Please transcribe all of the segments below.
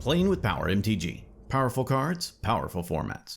Playing with Power MTG. Powerful cards, powerful formats.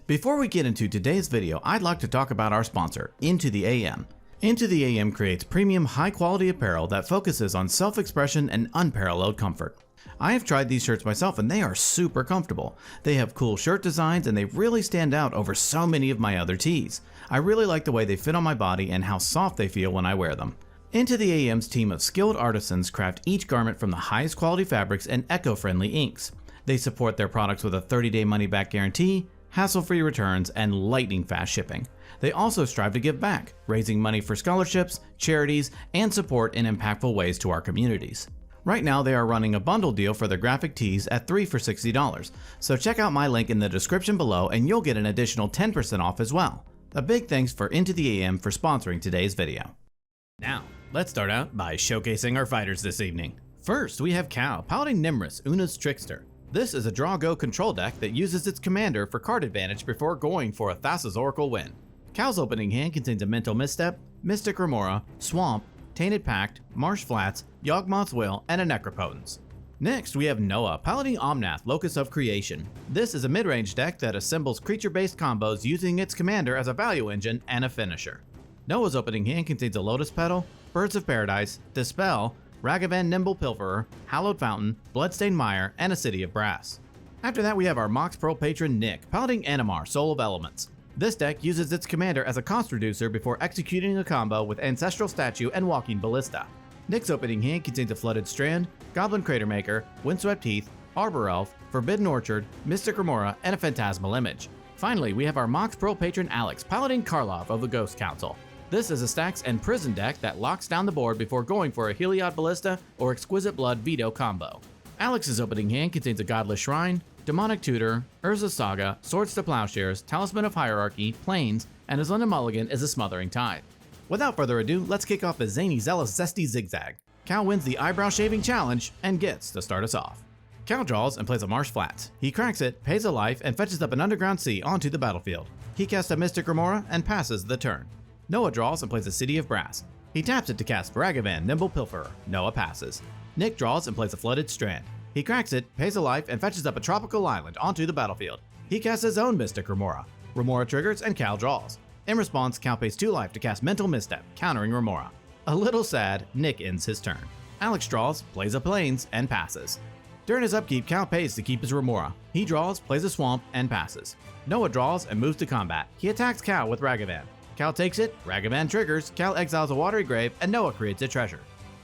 Before we get into today's video, I'd like to talk about our sponsor, Into the AM. Into the AM creates premium high-quality apparel that focuses on self-expression and unparalleled comfort. I have tried these shirts myself and they are super comfortable. They have cool shirt designs and they really stand out over so many of my other tees. I really like the way they fit on my body and how soft they feel when I wear them. Into the AM's team of skilled artisans craft each garment from the highest quality fabrics and eco-friendly inks. They support their products with a 30-day money-back guarantee, hassle-free returns, and lightning-fast shipping. They also strive to give back, raising money for scholarships, charities, and support in impactful ways to our communities. Right now, they are running a bundle deal for their graphic tees at 3 for $60, so check out my link in the description below and you'll get an additional 10% off as well. A big thanks for Into the AM for sponsoring today's video. Now, let's start out by showcasing our fighters this evening. First, we have Cal piloting Nymris, Una's Trickster. This is a draw-go control deck that uses its commander for card advantage before going for a Thassa's Oracle win. Cal's opening hand contains a Mental Misstep, Mystic Remora, Swamp, Tainted Pact, Marsh Flats, Yawgmoth's Will, and a Necropotence. Next, we have Noah piloting Omnath, Locus of Creation. This is a mid-range deck that assembles creature-based combos using its commander as a value engine and a finisher. Noah's opening hand contains a Lotus Petal, Birds of Paradise, Dispel, Ragavan Nimble Pilferer, Hallowed Fountain, Bloodstained Mire, and a City of Brass. After that, we have our Mox Pearl patron Nick piloting Animar, Soul of Elements. This deck uses its commander as a cost reducer before executing a combo with Ancestral Statue and Walking Ballista. Nick's opening hand contains a Flooded Strand, Goblin Cratermaker, Windswept Heath, Arbor Elf, Forbidden Orchard, Mystic Remora, and a Phantasmal Image. Finally, we have our Mox Pearl patron Alex piloting Karlov of the Ghost Council. This is a Stacks and Prison deck that locks down the board before going for a Heliod Ballista or Exquisite Blood Veto combo. Alex's opening hand contains a Godless Shrine, Demonic Tutor, Urza's Saga, Swords to Plowshares, Talisman of Hierarchy, Plains, and his London Mulligan is a Smothering Tide. Without further ado, let's kick off a zany, zealous, zesty zigzag. Cal wins the Eyebrow Shaving Challenge and gets to start us off. Cal draws and plays a Marsh Flats. He cracks it, pays a life, and fetches up an Underground Sea onto the battlefield. He casts a Mystic Remora and passes the turn. Noah draws and plays a City of Brass. He taps it to cast Ragavan Nimble Pilferer. Noah passes. Nick draws and plays a Flooded Strand. He cracks it, pays a life, and fetches up a Tropical Island onto the battlefield. He casts his own Mystic Remora. Remora triggers and Cal draws. In response, Cal pays 2 life to cast Mental Misstep, countering Remora. A little sad, Nick ends his turn. Alex draws, plays a Plains, and passes. During his upkeep, Cal pays to keep his Remora. He draws, plays a Swamp, and passes. Noah draws and moves to combat. He attacks Cal with Ragavan. Cal takes it, Ragavan triggers, Cal exiles a Watery Grave, and Noah creates a treasure.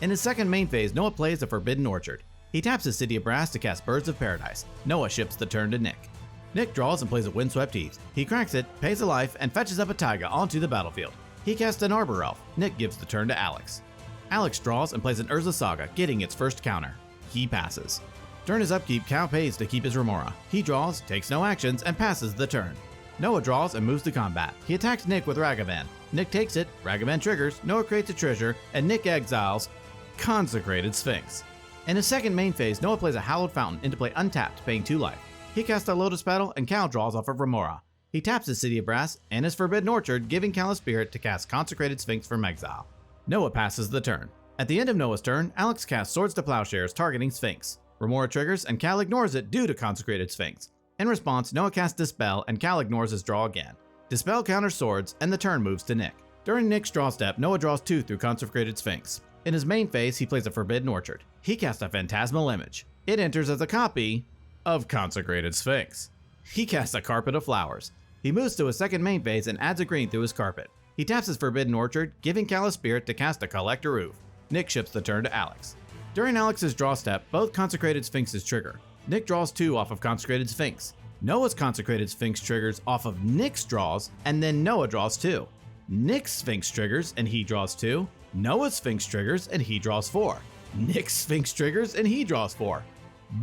In his second main phase, Noah plays a Forbidden Orchard. He taps his City of Brass to cast Birds of Paradise. Noah ships the turn to Nick. Nick draws and plays a Windswept Heath. He cracks it, pays a life, and fetches up a Taiga onto the battlefield. He casts an Arbor Elf. Nick gives the turn to Alex. Alex draws and plays an Urza's Saga, getting its first counter. He passes. During his upkeep, Cal pays to keep his Remora. He draws, takes no actions, and passes the turn. Noah draws and moves to combat. He attacks Nick with Ragavan. Nick takes it, Ragavan triggers, Noah creates a treasure, and Nick exiles Consecrated Sphinx. In his second main phase, Noah plays a Hallowed Fountain into play untapped, paying 2 life. He casts a Lotus Petal, and Cal draws off of Remora. He taps his City of Brass and his Forbidden Orchard, giving Cal a Spirit to cast Consecrated Sphinx from exile. Noah passes the turn. At the end of Noah's turn, Alex casts Swords to Plowshares, targeting Sphinx. Remora triggers, and Cal ignores it due to Consecrated Sphinx. In response, Noah casts Dispel, and Cal ignores his draw again. Dispel counters Swords, and the turn moves to Nick. During Nick's draw step, Noah draws 2 through Consecrated Sphinx. In his main phase, he plays a Forbidden Orchard. He casts a Phantasmal Image. It enters as a copy of Consecrated Sphinx. He casts a Carpet of Flowers. He moves to his second main phase and adds a green through his carpet. He taps his Forbidden Orchard, giving Cal a Spirit to cast a Collector Roof. Nick ships the turn to Alex. During Alex's draw step, both Consecrated Sphinxes trigger. Nick draws 2 off of Consecrated Sphinx. Noah's Consecrated Sphinx triggers off of Nick's draws, and then Noah draws 2. Nick's Sphinx triggers, and he draws 2. Noah's Sphinx triggers, and he draws 4. Nick's Sphinx triggers, and he draws 4.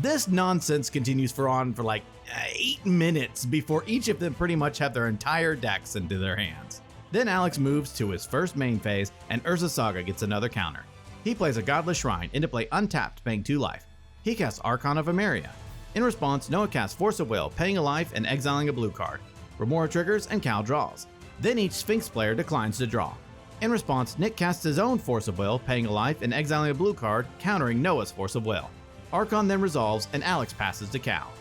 This nonsense continues for like 8 minutes before each of them pretty much have their entire decks into their hands. Then Alex moves to his first main phase, and Urza's Saga gets another counter. He plays a Godless Shrine into play untapped, paying 2 life. He casts Archon of Emeria. In response, Noah casts Force of Will, paying a life and exiling a blue card. Remora triggers, and Cal draws. Then each Sphinx player declines to draw. In response, Nick casts his own Force of Will, paying a life and exiling a blue card, countering Noah's Force of Will. Archon then resolves and Alex passes to Cal.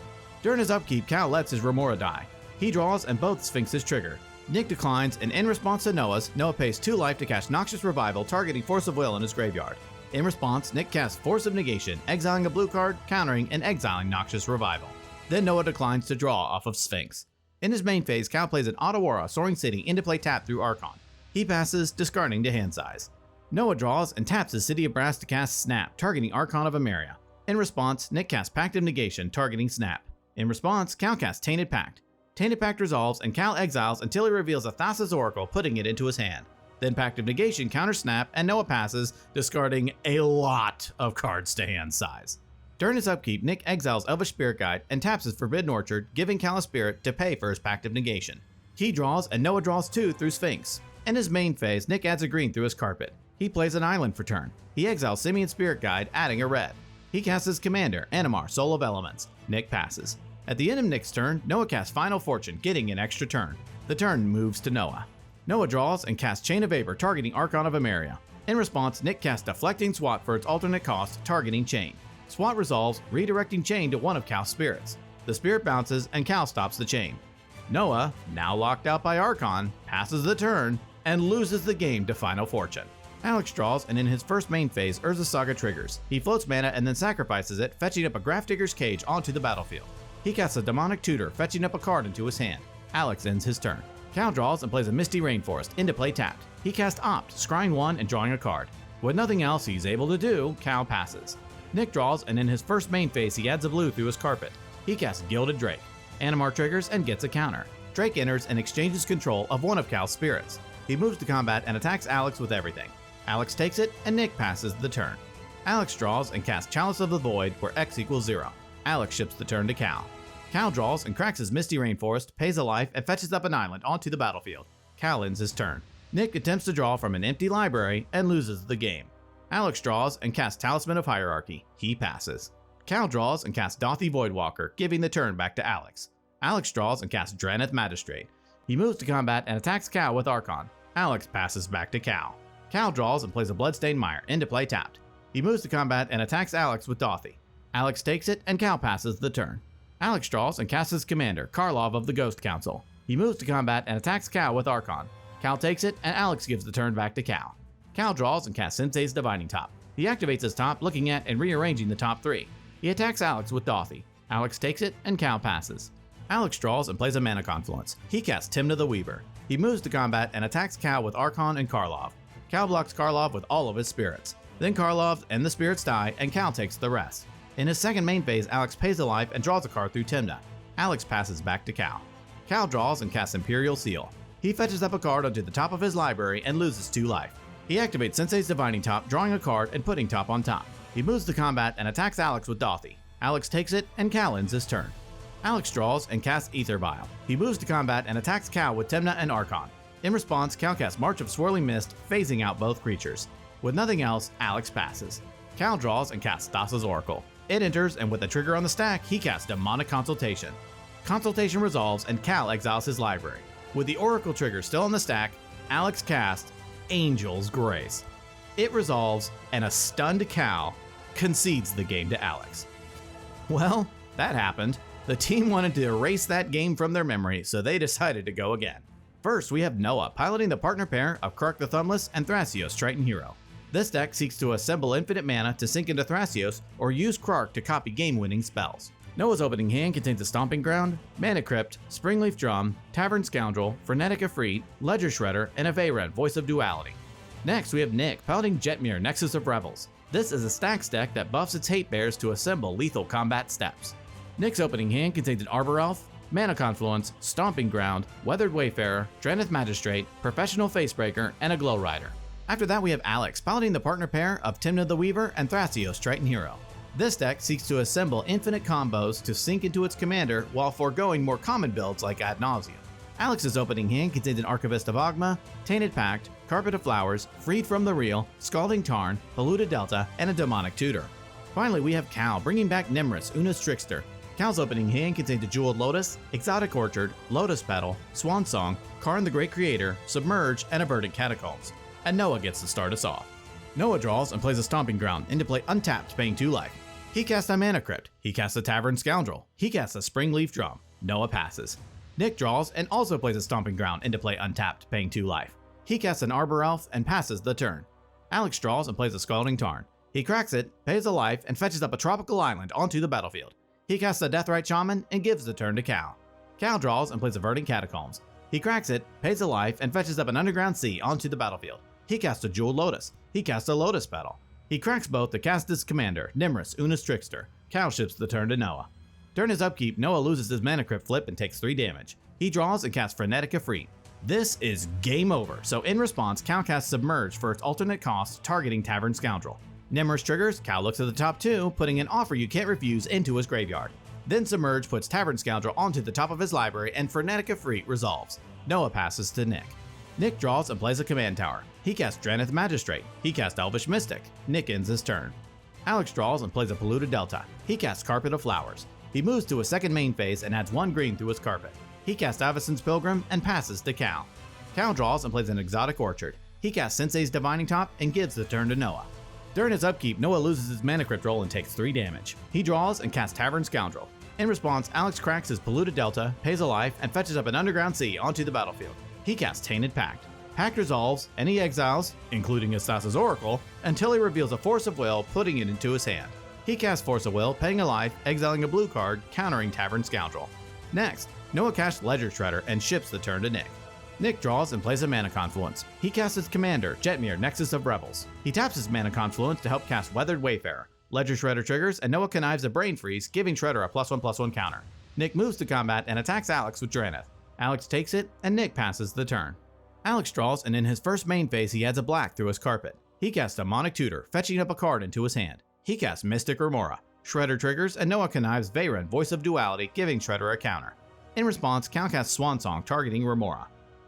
During his upkeep, Cal lets his Remora die. He draws and both Sphinxes trigger. Nick declines, and in response to Noah's, Noah pays 2 life to cast Noxious Revival, targeting Force of Will in his graveyard. In response, Nick casts Force of Negation, exiling a blue card, countering and exiling Noxious Revival. Then Noah declines to draw off of Sphinx. In his main phase, Cal plays an Otawara Soaring City into play tap through Archon. He passes, discarding to hand size. Noah draws and taps his City of Brass to cast Snap, targeting Archon of Emeria. In response, Nick casts Pact of Negation, targeting Snap. In response, Cal casts Tainted Pact. Tainted Pact resolves and Cal exiles until he reveals a Thassa's Oracle, putting it into his hand. Then Pact of Negation counters Snap and Noah passes, discarding a lot of cards to hand size. During his upkeep, Nick exiles Elvish Spirit Guide and taps his Forbidden Orchard, giving Cal a spirit to pay for his Pact of Negation. He draws and Noah draws 2 through Sphinx. In his main phase, Nick adds a green through his carpet. He plays an island for turn. He exiles Simian Spirit Guide, adding a red. He casts his commander, Animar, Soul of Elements. Nick passes. At the end of Nick's turn, Noah casts Final Fortune, getting an extra turn. The turn moves to Noah. Noah draws and casts Chain of Vapor, targeting Archon of Emeria. In response, Nick casts Deflecting Swat for its alternate cost, targeting Chain. Swat resolves, redirecting Chain to one of Cal's spirits. The spirit bounces and Cal stops the chain. Noah, now locked out by Archon, passes the turn and loses the game to Final Fortune. Alex draws, and in his first main phase, Urza Saga triggers. He floats mana and then sacrifices it, fetching up a Grafdigger's Cage onto the battlefield. He casts a Demonic Tutor, fetching up a card into his hand. Alex ends his turn. Cal draws and plays a Misty Rainforest, into play tapped. He casts Opt, scrying 1 and drawing a card. With nothing else he's able to do, Cal passes. Nick draws, and in his first main phase he adds a blue through his carpet. He casts Gilded Drake. Animar triggers and gets a counter. Drake enters and exchanges control of one of Cal's spirits. He moves to combat and attacks Alex with everything. Alex takes it, and Nick passes the turn. Alex draws and casts Chalice of the Void, where X equals 0. Alex ships the turn to Cal. Cal draws and cracks his Misty Rainforest, pays a life, and fetches up an island onto the battlefield. Cal ends his turn. Nick attempts to draw from an empty library and loses the game. Alex draws and casts Talisman of Hierarchy. He passes. Cal draws and casts Dothy Voidwalker, giving the turn back to Alex. Alex draws and casts Drannith Magistrate. He moves to combat and attacks Cal with Archon. Alex passes back to Cal. Cal draws and plays a Bloodstained Mire, into play tapped. He moves to combat and attacks Alex with Dothy. Alex takes it, and Cal passes the turn. Alex draws and casts his commander, Karlov of the Ghost Council. He moves to combat and attacks Cal with Archon. Cal takes it, and Alex gives the turn back to Cal. Cal draws and casts Sensei's Divining Top. He activates his top, looking at and rearranging the top 3. He attacks Alex with Dothy. Alex takes it, and Cal passes. Alex draws and plays a Mana Confluence. He casts Timna the Weaver. He moves to combat and attacks Cal with Archon and Karlov. Cal blocks Karlov with all of his spirits. Then Karlov and the spirits die, and Cal takes the rest. In his second main phase, Alex pays a life and draws a card through Timna. Alex passes back to Cal. Cal draws and casts Imperial Seal. He fetches up a card onto the top of his library and loses 2 life. He activates Sensei's Divining Top, drawing a card and putting top on top. He moves to combat and attacks Alex with Dothy. Alex takes it, and Cal ends his turn. Alex draws and casts Aether Vial. He moves to combat and attacks Cal with Timna and Archon. In response, Cal casts March of Swirling Mist, phasing out both creatures. With nothing else, Alex passes. Cal draws and casts Thassa's Oracle. It enters, and with a trigger on the stack, he casts Demonic Consultation. Consultation resolves, and Cal exiles his library. With the Oracle trigger still on the stack, Alex casts Angel's Grace. It resolves, and a stunned Cal concedes the game to Alex. Well, that happened. The team wanted to erase that game from their memory, so they decided to go again. First, we have Noah piloting the partner pair of Krark the Thumbless and Thrasios Triton Hero. This deck seeks to assemble infinite mana to sink into Thrasios or use Krark to copy game-winning spells. Noah's opening hand contains a Stomping Ground, Mana Crypt, Springleaf Drum, Tavern Scoundrel, Frenetic Efreet, Ledger Shredder, and a Veyran, Voice of Duality. Next, we have Nick piloting Jetmir Nexus of Revels. This is a stacks deck that buffs its hate bears to assemble lethal combat steps. Nick's opening hand contains an Arbor Elf, Mana Confluence, Stomping Ground, Weathered Wayfarer, Drannith Magistrate, Professional Facebreaker, and a Glow Rider. After that, we have Alex piloting the partner pair of Timna the Weaver and Thrasios Triton Hero. This deck seeks to assemble infinite combos to sink into its commander while foregoing more common builds like Ad Nauseam. Alex's opening hand contains an Archivist of Ogma, Tainted Pact, Carpet of Flowers, Freed from the Real, Scalding Tarn, Polluted Delta, and a Demonic Tutor. Finally, we have Cal bringing back Nymris, Una's Trickster. Cal's opening hand contains a Jeweled Lotus, Exotic Orchard, Lotus Petal, Swan Song, Karn the Great Creator, Submerge, and a Verdant Catacombs. And Noah gets to start us off. Noah draws and plays a Stomping Ground, into play untapped, paying 2 life. He casts a Mana Crypt. He casts a Tavern Scoundrel. He casts a Springleaf Drum. Noah passes. Nick draws and also plays a Stomping Ground into play untapped, paying 2 life. He casts an Arbor Elf and passes the turn. Alex draws and plays a Scalding Tarn. He cracks it, pays a life, and fetches up a Tropical Island onto the battlefield. He casts a Deathrite Shaman and gives the turn to Cal. Cal draws and plays a Verdant Catacombs. He cracks it, pays a life, and fetches up an Underground Sea onto the battlefield. He casts a Jeweled Lotus. He casts a Lotus Petal. He cracks both to cast his commander, Nymris, Una's Trickster. Cal ships the turn to Noah. During his upkeep, Noah loses his Mana Crypt flip and takes 3 damage. He draws and casts Frenetic Efreet. This is game over, so in response, Cal casts Submerge for its alternate cost, targeting Tavern Scoundrel. Nymris triggers, Cal looks at the top 2, putting an Offer You Can't Refuse into his graveyard. Then Submerge puts Tavern Scoundrel onto the top of his library and Frenetic Efreet resolves. Noah passes to Nick. Nick draws and plays a Command Tower. He casts Drannith Magistrate. He casts Elvish Mystic. Nick ends his turn. Alex draws and plays a Polluted Delta. He casts Carpet of Flowers. He moves to a second main phase and adds 1 green through his carpet. He casts Avacyn's Pilgrim and passes to Cal. Cal draws and plays an Exotic Orchard. He casts Sensei's Divining Top and gives the turn to Noah. During his upkeep, Noah loses his Mana Crypt roll and takes 3 damage. He draws and casts Tavern Scoundrel. In response, Alex cracks his Polluted Delta, pays a life, and fetches up an Underground Sea onto the battlefield. He casts Tainted Pact. Pact resolves, and he exiles, including Astasa's Oracle, until he reveals a Force of Will, putting it into his hand. He casts Force of Will, paying a life, exiling a blue card, countering Tavern Scoundrel. Next, Noah casts Ledger Shredder and ships the turn to Nick. Nick draws and plays a Mana Confluence. He casts his commander, Jetmir, Nexus of Rebels. He taps his Mana Confluence to help cast Weathered Wayfarer. Ledger Shredder triggers, and Noah connives a Brain Freeze, giving Shredder a +1/+1 counter. Nick moves to combat and attacks Alex with Drannith. Alex takes it, and Nick passes the turn. Alex draws, and in his first main phase he adds a black through his carpet. He casts Demonic Tutor, fetching up a card into his hand. He casts Mystic Remora. Shredder triggers, and Noah connives Veyron, Voice of Duality, giving Shredder a counter. In response, Cal casts Swan Song, targeting Remora.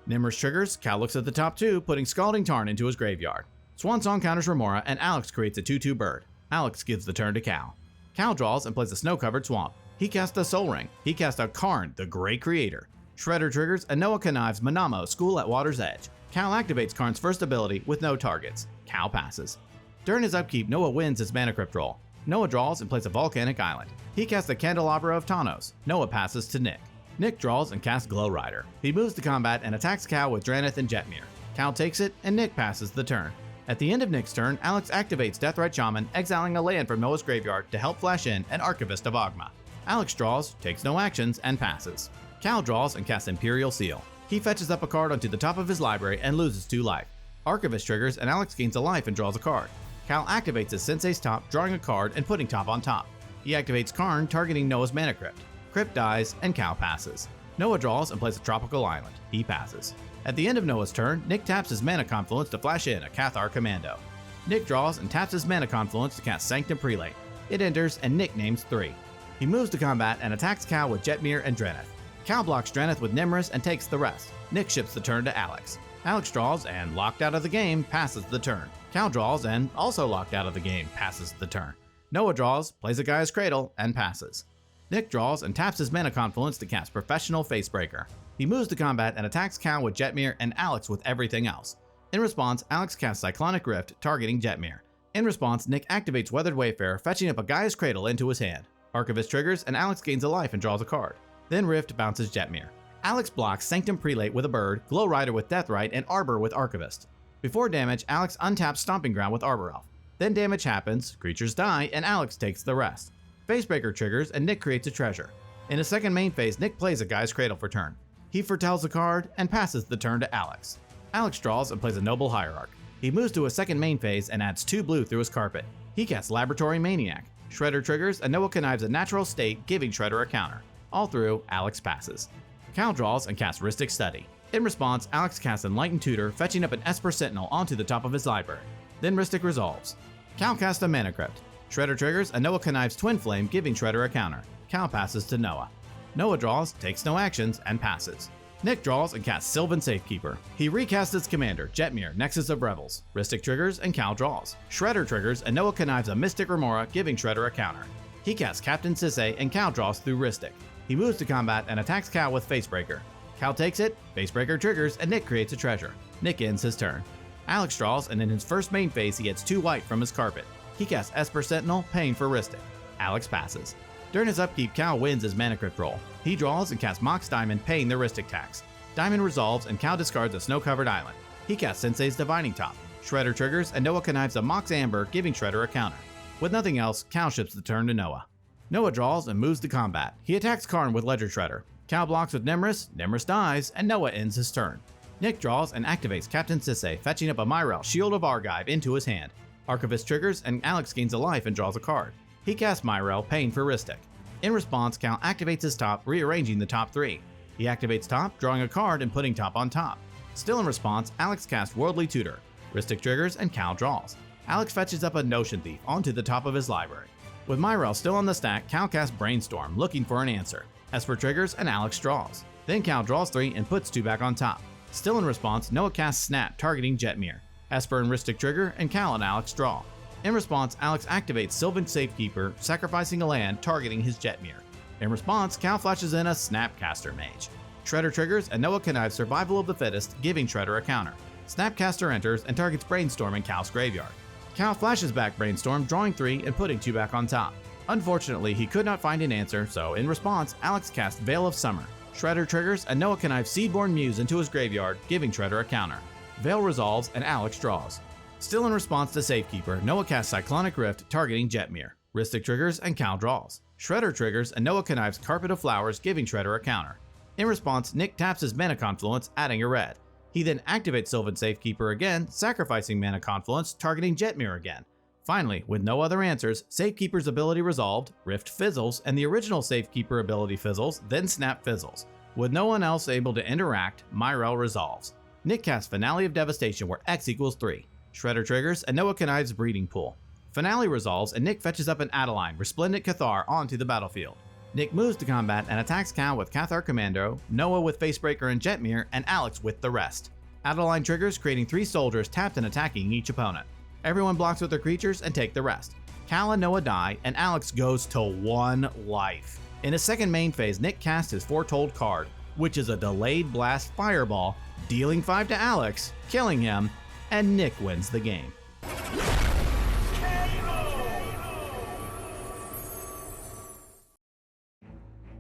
Nymris triggers, Cal looks at the top 2, putting Scalding Tarn into his graveyard. Swan Song counters Remora, and Alex creates a 2/2 bird. Alex gives the turn to Cal. Cal draws and plays a Snow-Covered Swamp. He casts a Soul Ring. He casts a Karn, the Great Creator. Shredder triggers, and Noah connives Manamo, School at Water's Edge. Cal activates Karn's first ability with no targets. Cal passes. During his upkeep, Noah wins his Mana Crypt roll. Noah draws and plays a Volcanic Island. He casts the Candelabra of Tawnos. Noah passes to Nick. Nick draws and casts Glow Rider. He moves to combat and attacks Cal with Drannith and Jetmir. Cal takes it, and Nick passes the turn. At the end of Nick's turn, Alex activates Deathrite Shaman, exiling a land from Noah's graveyard to help flash in an Archivist of Ogma. Alex draws, takes no actions, and passes. Cal draws and casts Imperial Seal. He fetches up a card onto the top of his library and loses 2 life. Archivist triggers, and Alex gains a life and draws a card. Cal activates his Sensei's Top, drawing a card and putting top on top. He activates Karn, targeting Noah's Mana Crypt. Crypt dies, and Cal passes. Noah draws and plays a Tropical Island. He passes. At the end of Noah's turn, Nick taps his Mana Confluence to flash in a Cathar Commando. Nick draws and taps his Mana Confluence to cast Sanctum Prelate. It enters, and Nick names 3. He moves to combat and attacks Cal with Jetmir and Drannith. Cal blocks Drannith with Nymris and takes the rest. Nick ships the turn to Alex. Alex draws and, locked out of the game, passes the turn. Cal draws and, also locked out of the game, passes the turn. Noah draws, plays a Gaia's Cradle, and passes. Nick draws and taps his Mana Confluence to cast Professional Facebreaker. He moves to combat and attacks Cal with Jetmir and Alex with everything else. In response, Alex casts Cyclonic Rift, targeting Jetmir. In response, Nick activates Weathered Wayfarer, fetching up a Gaia's Cradle into his hand. Archivist triggers, and Alex gains a life and draws a card. Then Rift bounces Jetmir. Alex blocks Sanctum Prelate with a bird, Glow Rider with Deathrite, and Arbor with Archivist. Before damage, Alex untaps Stomping Ground with Arbor Elf. Then damage happens, creatures die, and Alex takes the rest. Facebreaker triggers, and Nick creates a treasure. In his second main phase, Nick plays a Gaia's Cradle for turn. He foretells a card and passes the turn to Alex. Alex draws and plays a Noble Hierarch. He moves to a second main phase and adds 2 blue through his carpet. He casts Laboratory Maniac. Shredder triggers, and Noah connives a Natural State, giving Shredder a counter. All through, Alex passes. Cal draws and casts Rhystic Study. In response, Alex casts Enlightened Tutor, fetching up an Esper Sentinel onto the top of his library. Then Rhystic resolves. Cal casts a Mana Crypt. Shredder triggers, and Noah connives Twin Flame, giving Shredder a counter. Cal passes to Noah. Noah draws, takes no actions, and passes. Nick draws and casts Sylvan Safekeeper. He recasts its commander, Jetmir, Nexus of Revels. Rhystic triggers, and Cal draws. Shredder triggers, and Noah connives a Mystic Remora, giving Shredder a counter. He casts Captain Sisay, and Cal draws through Rhystic. He moves to combat and attacks Cal with Facebreaker. Cal takes it, Facebreaker triggers, and Nick creates a treasure. Nick ends his turn. Alex draws, and in his first main phase he gets 2 white from his carpet. He casts Esper Sentinel, paying for Rhystic. Alex passes. During his upkeep, Cal wins his mana crypt roll. He draws and casts Mox Diamond, paying the Rhystic tax. Diamond resolves and Cal discards a snow-covered island. He casts Sensei's Divining Top. Shredder triggers and Noah connives a Mox Amber, giving Shredder a counter. With nothing else, Cal ships the turn to Noah. Noah draws and moves to combat. He attacks Karn with Ledger Shredder. Cal blocks with Nymris, Nymris dies, and Noah ends his turn. Nick draws and activates Captain Sisay, fetching up a Myrel, Shield of Argive, into his hand. Archivist triggers and Alex gains a life and draws a card. He casts Myrel, paying for Rhystic. In response, Cal activates his top, rearranging the top 3. He activates top, drawing a card and putting top on top. Still in response, Alex casts Worldly Tutor. Rhystic triggers and Cal draws. Alex fetches up a Notion Thief onto the top of his library. With Myrel still on the stack, Cal casts Brainstorm, looking for an answer. Esper triggers and Alex draws. Then Cal draws 3 and puts 2 back on top. Still in response, Noah casts Snap, targeting Jetmir. Esper and Rhystic trigger, and Cal and Alex draw. In response, Alex activates Sylvan Safekeeper, sacrificing a land, targeting his Jetmir. In response, Cal flashes in a Snapcaster Mage. Shredder triggers, and Noah connives Survival of the Fittest, giving Shredder a counter. Snapcaster enters and targets Brainstorm in Cal's graveyard. Cal flashes back Brainstorm, drawing 3 and putting 2 back on top. Unfortunately, he could not find an answer, so in response, Alex casts Veil of Summer. Shredder triggers, and Noah connives Seedborn Muse into his graveyard, giving Shredder a counter. Veil resolves, and Alex draws. Still in response to Safekeeper, Noah casts Cyclonic Rift, targeting Jetmir. Rhystic triggers, and Cal draws. Shredder triggers, and Noah connives Carpet of Flowers, giving Shredder a counter. In response, Nick taps his Mana Confluence, adding a red. He then activates Sylvan Safekeeper again, sacrificing Mana Confluence, targeting Jetmir again. Finally, with no other answers, Safekeeper's ability resolved, Rift fizzles, and the original Safekeeper ability fizzles, then Snap fizzles. With no one else able to interact, Myrel resolves. Nick casts Finale of Devastation, where X equals 3. Shredder triggers, and Noah connives Breeding Pool. Finale resolves, and Nick fetches up an Adeline, Resplendent Cathar, onto the battlefield. Nick moves to combat and attacks Cal with Cathar Commando, Noah with Facebreaker and Jetmir, and Alex with the rest. Adeline triggers, creating 3 soldiers tapped and attacking each opponent. Everyone blocks with their creatures and take the rest. Cal and Noah die, and Alex goes to 1 life. In his second main phase, Nick casts his Foretold card, which is a Delayed Blast Fireball, dealing 5 to Alex, killing him, and Nick wins the game.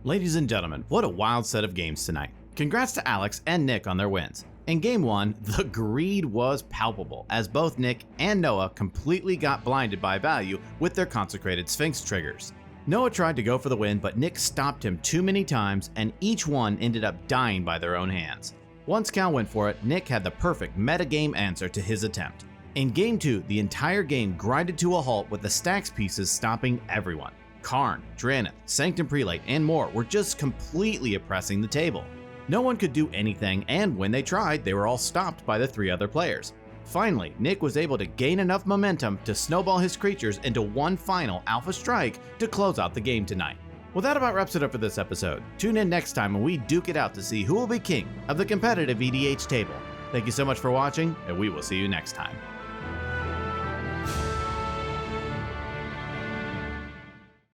Ladies and gentlemen, what a wild set of games tonight. Congrats to Alex and Nick on their wins. In Game 1, the greed was palpable, as both Nick and Noah completely got blinded by value with their Consecrated Sphinx triggers. Noah tried to go for the win, but Nick stopped him too many times, and each one ended up dying by their own hands. Once Cal went for it, Nick had the perfect metagame answer to his attempt. In Game 2, the entire game grinded to a halt with the stacks pieces stopping everyone. Karn, Drannith, Sanctum Prelate, and more were just completely oppressing the table. No one could do anything, and when they tried, they were all stopped by the 3 other players. Finally, Nick was able to gain enough momentum to snowball his creatures into one final Alpha Strike to close out the game tonight. Well, that about wraps it up for this episode. Tune in next time when we duke it out to see who will be king of the competitive EDH table. Thank you so much for watching, and we will see you next time.